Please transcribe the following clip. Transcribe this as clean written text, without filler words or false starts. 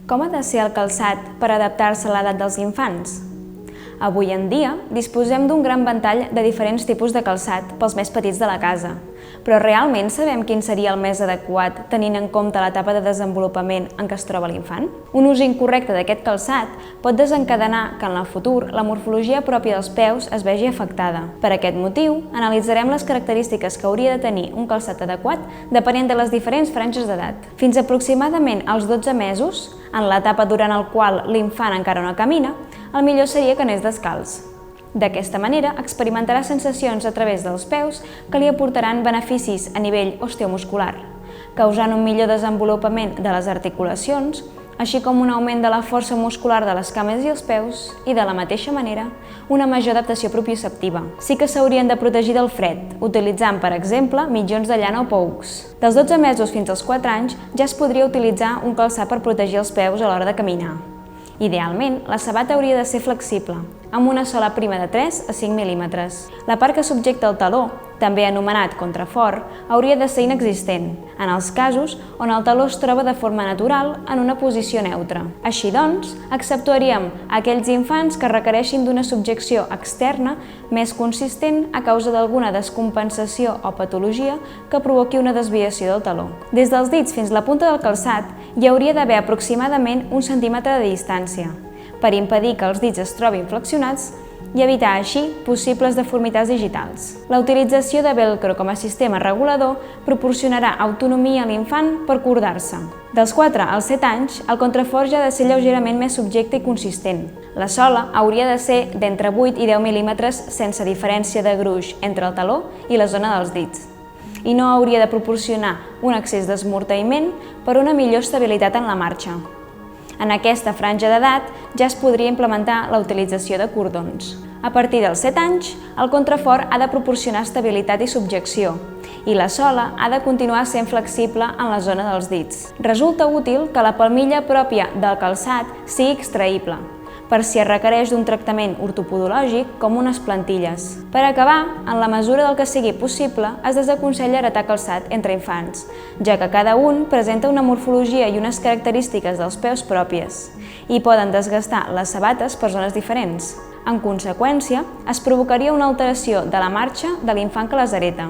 Com ha de ser el calçat per adaptar-se a l'edat dels infants? Avui en dia disposem d'un gran ventall de diferents tipus de calçat pels més petits de la casa, però realment sabem quin seria el més adequat tenint en compte l'etapa de desenvolupament en què es troba l'infant? Un ús incorrecte d'aquest calçat pot desencadenar que en el futur la morfologia pròpia dels peus es vegi afectada. Per aquest motiu, analitzarem les característiques que hauria de tenir un calçat adequat depenent de les diferents franges d'edat. Fins aproximadament als 12 mesos, en l'etapa durant la qual l'infant encara no camina, el millor seria que anés descalç. D'aquesta manera, experimentarà sensacions a través dels peus que li aportaran beneficis a nivell osteomuscular, causant un millor desenvolupament de les articulacions, així com un augment de la força muscular de les cames i els peus i, de la mateixa manera, una major adaptació propioceptiva. Sí que s'haurien de protegir del fred, utilitzant, per exemple, mitjons de llana o poucs. Dels 12 mesos fins als 4 anys ja es podria utilitzar un calçat per protegir els peus a l'hora de caminar. Idealment, la sabata hauria de ser flexible, amb una sola prima de 3 a 5 mil·límetres. La part que subjecta el taló, també anomenat contrafort, hauria de ser inexistent, en els casos on el taló es troba de forma natural en una posició neutra. Així doncs, exceptuaríem aquells infants que requereixin d'una subjecció externa més consistent a causa d'alguna descompensació o patologia que provoqui una desviació del taló. Des dels dits fins a la punta del calçat hi hauria d'haver aproximadament 1 centímetre de distància, per impedir que els dits es trobin flexionats i evitar així possibles deformitats digitals. La utilització de velcro com a sistema regulador proporcionarà autonomia a l'infant per cordar-se. Dels 4 als 7 anys, el contrafort ja ha de ser lleugerament més subjecte i consistent. La sola hauria de ser d'entre 8 i 10 mil·límetres sense diferència de gruix entre el taló i la zona dels dits, i no hauria de proporcionar un excés d'esmorteïment per una millor estabilitat en la marxa. En aquesta franja d'edat ja es podria implementar la utilització de cordons. A partir dels 7 anys, el contrafort ha de proporcionar estabilitat i subjecció, i la sola ha de continuar sent flexible en la zona dels dits. Resulta útil que la palmilla pròpia del calçat sigui extraïble, per si es requereix d'un tractament ortopodològic com unes plantilles. Per acabar, en la mesura del que sigui possible, es desaconsella heretar calçat entre infants, ja que cada un presenta una morfologia i unes característiques dels peus pròpies, i poden desgastar les sabates per zones diferents. En conseqüència, es provocaria una alteració de la marxa de l'infant que les hereta.